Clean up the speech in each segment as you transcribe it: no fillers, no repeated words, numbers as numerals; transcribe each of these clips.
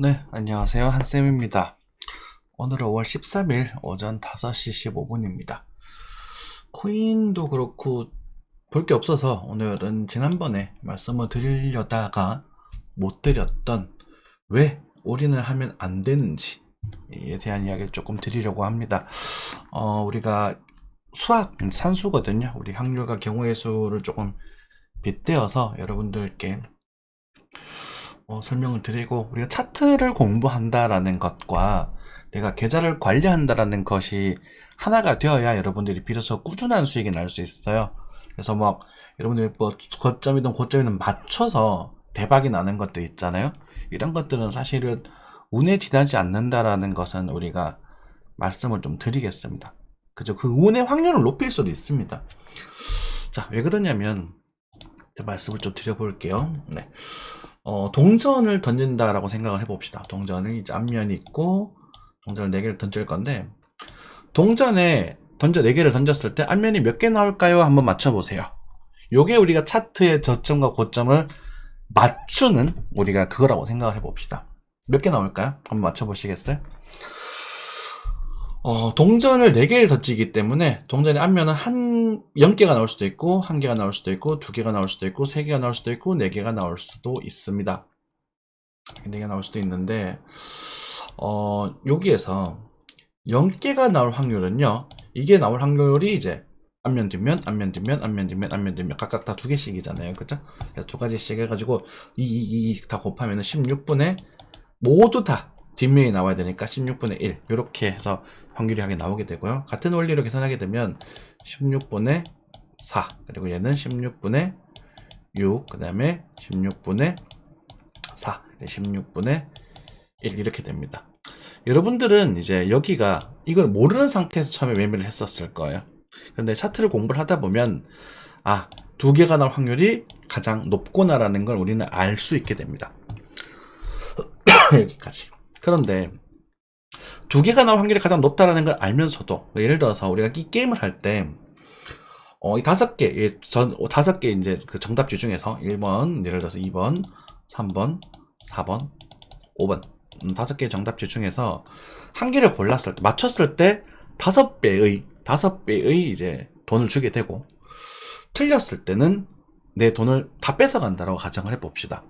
네, 안녕하세요. 한쌤입니다. 오늘은 5월 13일 오전 5시 15분입니다. 코인도 그렇고 볼 게 없어서 오늘은 지난번에 말씀을 드리려다가 못 드렸던 왜 올인을 하면 안 되는지에 대한 이야기를 조금 드리려고 합니다. 우리가 수학, 산수거든요. 우리 확률과 경우의 수를 조금 빗대어서 여러분들께 설명을 드리고, 우리가 차트를 공부한다라는 것과 내가 계좌를 관리한다라는 것이 하나가 되어야 여러분들이 비로소 꾸준한 수익이 날 수 있어요. 그래서 막 여러분들이 뭐 고점이든 고점이든 맞춰서 대박이 나는 것들 있잖아요. 이런 것들은 사실은 운에 지나지 않는다라는 것은 우리가 말씀을 좀 드리겠습니다. 그죠? 그 운의 확률을 높일 수도 있습니다. 자, 왜 그러냐면 말씀을 좀 드려볼게요. 네. 동전을 던진다라고 생각을 해봅시다. 동전을 이제 앞면이 있고 동전을 4개를 던질 건데, 동전에 4개를 던졌을 때 앞면이 몇 개 나올까요? 한번 맞춰보세요. 요게 우리가 차트의 저점과 고점을 맞추는 우리가 그거라고 생각을 해봅시다. 몇 개 나올까요? 한번 맞춰보시겠어요? 동전을 4개를 던지기 때문에 동전의 앞면은 0개가 나올 수도 있고 1개가 나올 수도 있고 2개가 나올 수도 있고 3개가 나올 수도 있고 4개가 나올 수도 있습니다. 4개가 나올 수도 있는데 여기에서 0개가 나올 확률은요, 이게 나올 확률이 이제 앞면 뒷면 앞면 뒷면 앞면 뒷면 앞면 뒷면 각각 다 2개씩이잖아요. 그죠? 그래서 2가지씩 해가지고 2 다 곱하면 16분의 모두 다 뒷면이 나와야 되니까 16분의 1 이렇게 해서 확률이 하게 나오게 되고요. 같은 원리로 계산하게 되면 16분의 4 그리고 얘는 16분의 6 그 다음에 16분의 4 16분의 1 이렇게 됩니다. 여러분들은 이제 여기가 이걸 모르는 상태에서 처음에 매매를 했었을 거예요. 그런데 차트를 공부를 하다 보면 2개가 나올 확률이 가장 높구나라는 걸 우리는 알 수 있게 됩니다. 여기까지. 그런데 2개가 나올 확률이 가장 높다라는 걸 알면서도, 예를 들어서 우리가 이 게임을 할 때 이 5개 이제 그 정답지 중에서 1번, 예를 들어서 2번, 3번, 4번, 5번 5개의 정답지 중에서 한 개를 골랐을 때, 맞췄을 때 5배의 이제 돈을 주게 되고, 틀렸을 때는 내 돈을 다 뺏어간다라고 가정을 해봅시다.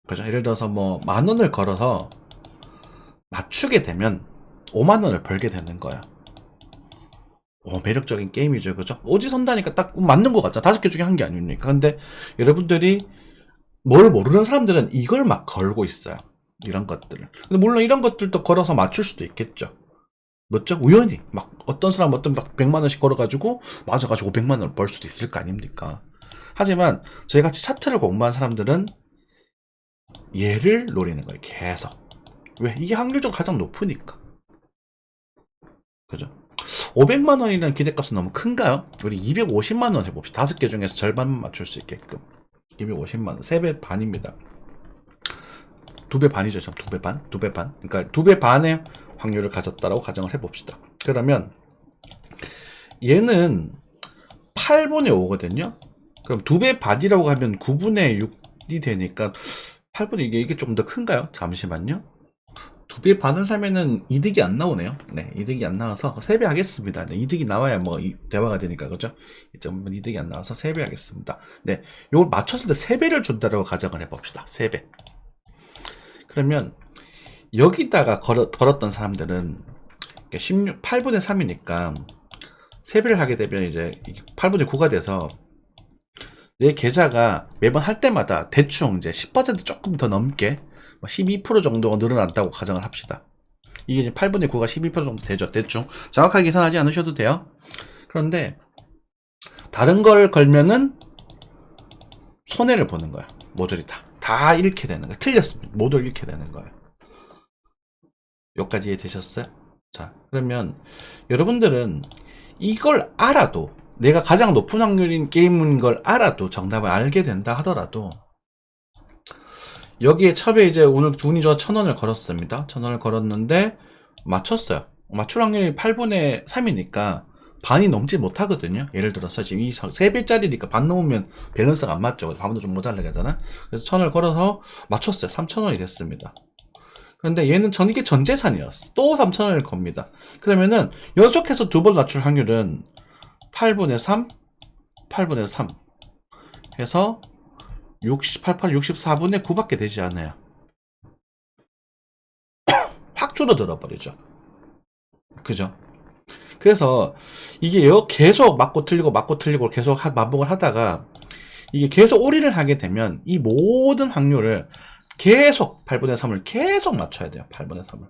그죠? 예를 들어서 뭐 10,000원을 걸어서 맞추게 되면 50,000원을 벌게 되는 거야. 매력적인 게임이죠. 그죠? 오지선다니까 딱 맞는 것 같잖아. 5개 중에 한 개 아닙니까? 근데 여러분들이 뭘 모르는 사람들은 이걸 막 걸고 있어요. 이런 것들을. 근데 물론 이런 것들도 걸어서 맞출 수도 있겠죠. 맞죠? 우연히 막 어떤 사람 막 100만원씩 걸어가지고 맞아가지고 500만원을 벌 수도 있을 거 아닙니까? 하지만 저희같이 차트를 공부한 사람들은 얘를 노리는 거예요. 계속. 왜? 이게 확률적으로 가장 높으니까. 그죠? 500만원이라는 기대값은 너무 큰가요? 우리 250만원 해봅시다. 5개 중에서 절반만 맞출 수 있게끔. 250만원 3배 반입니다. 2배 반이죠. 2배 반? 2배 반? 그러니까 2배 반의 확률을 가졌다라고 가정을 해봅시다. 그러면 얘는 8분의 5거든요. 그럼 2배 반이라고 하면 9분의 6이 되니까 8분의 이게 조금 더 큰가요? 잠시만요. 2배 반을 사면은 이득이 안 나오네요. 네, 이득이 안 나와서 3배 하겠습니다. 네, 이득이 나와야 뭐 대화가 되니까, 그죠? 이득이 안 나와서 3배 하겠습니다. 네, 요걸 맞췄을 때 3배를 준다라고 가정을 해봅시다. 3배. 그러면 여기다가 걸었던 사람들은 8분의 3이니까 3배를 하게 되면 이제 8분의 9가 돼서 내 계좌가 매번 할 때마다 대충 이제 10% 조금 더 넘게 12% 정도가 늘어난다고 가정을 합시다. 이게 이제 8분의 9가 12% 정도 되죠. 대충 정확하게 계산하지 않으셔도 돼요. 그런데 다른 걸 걸면은 손해를 보는 거야. 모조리 다 잃게 되는 거야. 틀렸습니다. 모두 잃게 되는 거예요. 여기까지 이해되셨어요? 자, 그러면 여러분들은 이걸 알아도, 내가 가장 높은 확률인 게임인 걸 알아도, 정답을 알게 된다 하더라도, 여기에 처음에 이제 오늘 운이 좋아 1,000원을 걸었습니다. 1,000원을 걸었는데 맞췄어요. 맞출 확률이 8분의 3이니까 반이 넘지 못하거든요. 예를 들어서 지금 이 3배짜리니까 반 넘으면 밸런스가 안 맞죠. 반도 좀 모자라게 하잖아. 그래서 1000원을 걸어서 맞췄어요. 3000원이 됐습니다. 그런데 얘는 이게 전 재산이었어. 또 3000원을 겁니다. 그러면은 연속해서 두 번 맞출 확률은 8분의 3, 8분의 3 해서 64분의 9밖에 되지 않아요. 확 줄어들어 버리죠. 그죠? 그래서 이게 계속 맞고 틀리고 계속 반복을 하다가 이게 계속 올인을 하게 되면 이 모든 확률을 계속 8분의 3을 계속 맞춰야 돼요. 8분의 3을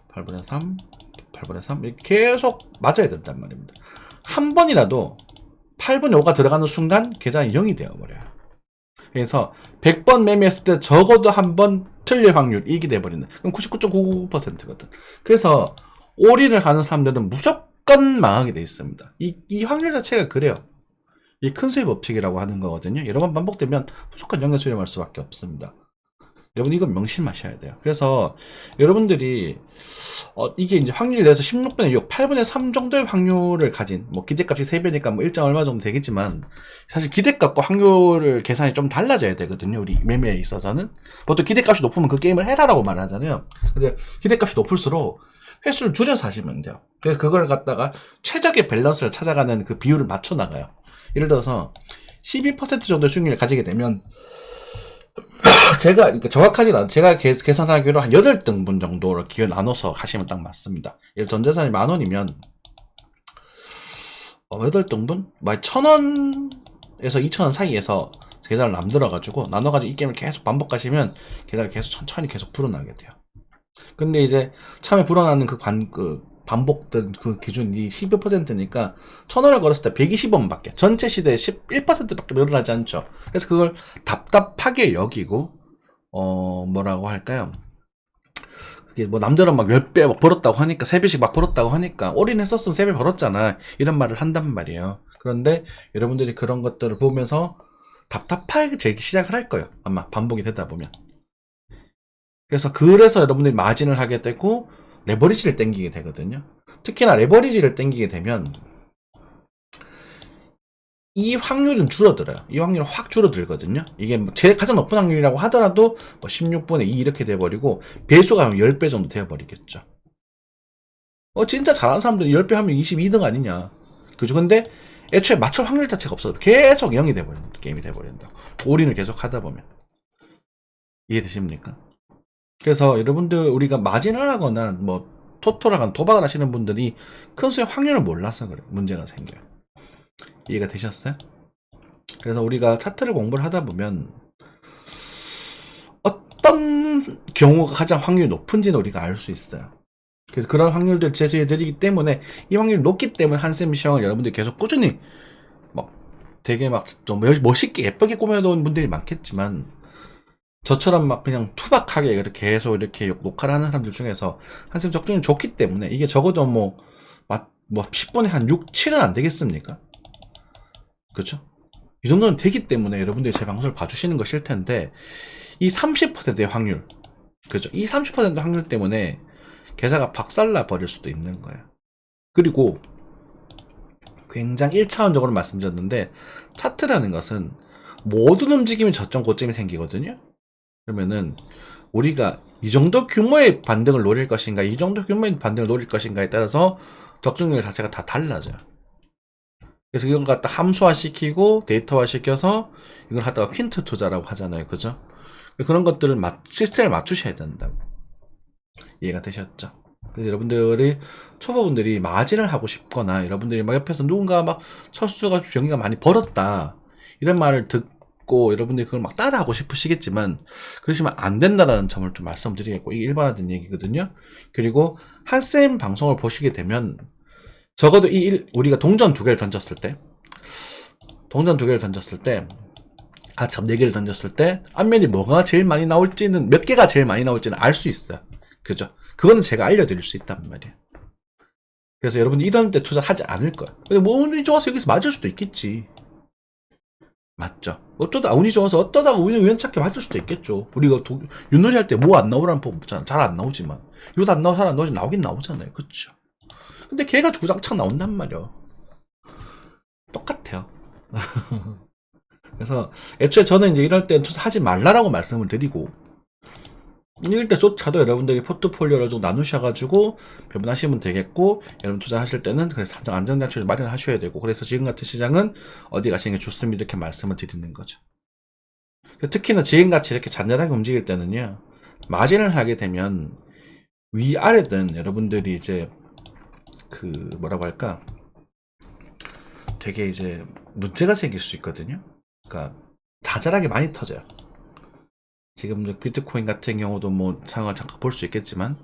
8분의 3 8분의 3 이렇게 계속 맞아야 된단 말입니다. 한 번이라도 8분의 5가 들어가는 순간 계산이 0이 되어버려요. 그래서 100번 매매했을 때 적어도 한 번 틀릴 확률 이익이 돼버리는, 그럼 99.99%거든. 그래서 올인을 하는 사람들은 무조건 망하게 돼 있습니다. 이 확률 자체가 그래요. 이 큰 수의 법칙이라고 하는 거거든요. 여러 번 반복되면 무조건 영역 수렴할 수밖에 없습니다. 여러분 이건 명심하셔야 돼요. 그래서 여러분들이 이게 이제 확률 내서 16분의 6, 8분의 3 정도의 확률을 가진, 뭐 기대값이 3배니까 뭐 1점 얼마 정도 되겠지만, 사실 기대값과 확률을 계산이 좀 달라져야 되거든요. 우리 매매에 있어서는. 보통 기대값이 높으면 그 게임을 해라라고 말하잖아요. 근데 기대값이 높을수록 횟수를 줄여서 하시면 돼요. 그래서 그걸 갖다가 최적의 밸런스를 찾아가는 그 비율을 맞춰 나가요. 예를 들어서 12% 정도의 수익률을 가지게 되면 제가 제가 계산하기로 한 8등분 정도를 기회 나눠서 하시면 딱 맞습니다. 예를 전재산이 10,000원이면 8등분? 1,000원에서 2,000원 사이에서 계산을 남들어가지고 나눠가지고 이 게임을 계속 반복하시면 계산을 계속 천천히 계속 불어나게 돼요. 근데 이제 처음에 불어나는 반복된 그 기준이 12%니까 1,000원을 걸었을 때 120원밖에, 전체 시대의 11%밖에 늘어나지 않죠. 그래서 그걸 답답하게 여기고 뭐라고 할까요? 그게 뭐 남들은 막 몇 배 벌었다고 하니까, 3배씩 막 벌었다고 하니까 올인했었으면 3배 벌었잖아, 이런 말을 한단 말이에요. 그런데 여러분들이 그런 것들을 보면서 답답하게 시작을 할 거예요. 아마 반복이 되다 보면. 그래서 여러분들이 마진을 하게 되고 레버리지를 땡기게 되거든요. 특히나 레버리지를 땡기게 되면 이 확률은 줄어들어요. 이 확률은 확 줄어들거든요. 이게 제일 가장 높은 확률이라고 하더라도 16분의 2 이렇게 돼버리고, 배수가 10배 정도 되어버리겠죠. 진짜 잘하는 사람들은 10배 하면 22등 아니냐. 그죠? 근데 애초에 맞출 확률 자체가 없어서 계속 0이 돼버린다. 게임이 돼버린다. 올인을 계속 하다 보면. 이해되십니까? 그래서 여러분들, 우리가 마진을 하거나 뭐 토토를 하거나 도박을 하시는 분들이 큰 수의 확률을 몰라서 그래 문제가 생겨요. 이해가 되셨어요? 그래서 우리가 차트를 공부를 하다 보면 어떤 경우가 가장 확률이 높은지는 우리가 알 수 있어요. 그래서 그런 확률들 제시해 드리기 때문에, 이 확률이 높기 때문에 한쌤 시험을 여러분들이 계속 꾸준히 되게 좀 멋있게 예쁘게 꾸며놓은 분들이 많겠지만, 저처럼 그냥 투박하게 이렇게 계속 이렇게 녹화를 하는 사람들 중에서 한쌤 적중이 좋기 때문에, 이게 적어도 10분에 한 6, 7은 안 되겠습니까? 그렇죠? 이 정도는 되기 때문에 여러분들이 제 방송을 봐주시는 것일 텐데, 이 30%의 확률, 그죠? 이 30% 확률 때문에 계좌가 박살나 버릴 수도 있는 거예요. 그리고 굉장히 1차원적으로 말씀드렸는데, 차트라는 것은 모든 움직임이 저점 고점이 생기거든요. 그러면은 우리가 이 정도 규모의 반등을 노릴 것인가, 이 정도 규모의 반등을 노릴 것인가에 따라서 적중률 자체가 다 달라져요. 그래서 이걸 갖다 함수화시키고 데이터화시켜서 이걸 갖다가 퀸트 투자라고 하잖아요. 그죠? 그런 것들을 시스템을 맞추셔야 된다고. 이해가 되셨죠? 그래서 여러분들이, 초보분들이 마진을 하고 싶거나, 여러분들이 옆에서 누군가 철수가 병이가 많이 벌었다 이런 말을 듣고 여러분들이 그걸 따라하고 싶으시겠지만, 그러시면 안 된다라는 점을 좀 말씀드리겠고, 이게 일반화된 얘기거든요. 그리고 한쌤 방송을 보시게 되면 적어도 우리가 동전 2개를 던졌을 때, 참 4개를 던졌을 때 앞면이 뭐가 제일 많이 나올지는, 몇 개가 제일 많이 나올지는 알 수 있어요. 그죠? 그거는 제가 알려드릴 수 있단 말이에요. 그래서 여러분들 이런 때 투자를 하지 않을 거예요. 근데 운이 좋아서 여기서 맞을 수도 있겠지. 맞죠? 운이 좋아서 어떠다가 우연찮게 맞을 수도 있겠죠. 우리가 윷놀이 할 때 뭐 안 나오라는 법 없잖아. 잘 안 나오지만. 윷 안 나오고 잘 안 나오지, 나오긴 나오잖아요. 그쵸? 근데 걔가 주구장창 나온단 말이야. 똑같아요. 그래서 애초에 저는 이제 이럴 때 투자하지 말라라고 말씀을 드리고, 이럴 때조차도 여러분들이 포트폴리오를 좀 나누셔가지고 배분하시면 되겠고, 여러분 투자하실 때는 그래서 사정 안전장치를 마련하셔야 되고, 그래서 지금 같은 시장은 어디 가시는 게 좋습니다 이렇게 말씀을 드리는 거죠. 특히나 지금같이 이렇게 잔잔하게 움직일 때는요, 마진을 하게 되면 위아래든 여러분들이 이제 그 뭐라고 할까, 되게 이제 문제가 생길 수 있거든요. 그러니까 자잘하게 많이 터져요. 지금 비트코인 같은 경우도 뭐 상황을 잠깐 볼 수 있겠지만,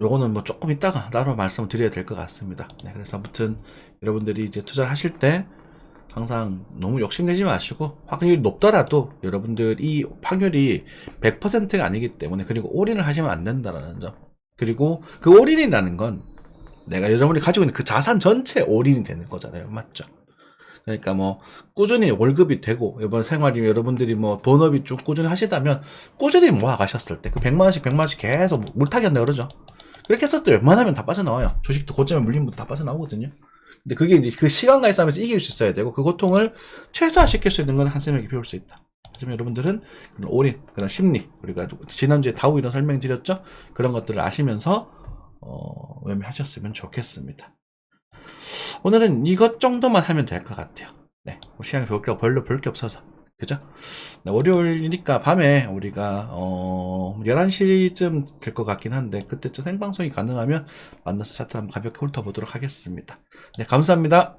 요거는 뭐 조금 이따가 따로 말씀을 드려야 될 것 같습니다. 네, 그래서 아무튼 여러분들이 이제 투자를 하실 때 항상 너무 욕심내지 마시고, 확률이 높더라도 여러분들 이 확률이 100%가 아니기 때문에, 그리고 올인을 하시면 안 된다는 점, 그리고 그 올인이라는 건 내가 여러분이 가지고 있는 그 자산 전체 올인이 되는 거잖아요. 맞죠? 그러니까 뭐 꾸준히 월급이 되고 이번 생활이 여러분들이 뭐 본업이 쭉 꾸준히 하시다면, 꾸준히 모아 가셨을 때 그 100만원씩 계속 물타기 한다 그러죠. 그렇게 했을 때 웬만하면 다 빠져나와요. 주식도 고점에 물리면 다 빠져나오거든요. 근데 그게 이제 그 시간과의 싸움에서 이길 수 있어야 되고, 그 고통을 최소화시킬 수 있는 건 한쌤에게 배울 수 있다. 하지만 여러분들은 그런 올인, 그런 심리, 우리가 지난주에 다우 이런 설명드렸죠. 그런 것들을 아시면서 매매하셨으면 좋겠습니다. 오늘은 이것 정도만 하면 될 것 같아요. 네, 시간이 별로 볼 게 없어서. 그죠? 네, 월요일이니까 밤에 우리가 11시쯤 될 것 같긴 한데, 그때쯤 생방송이 가능하면 만나서 차트 한번 가볍게 훑어보도록 하겠습니다. 네, 감사합니다.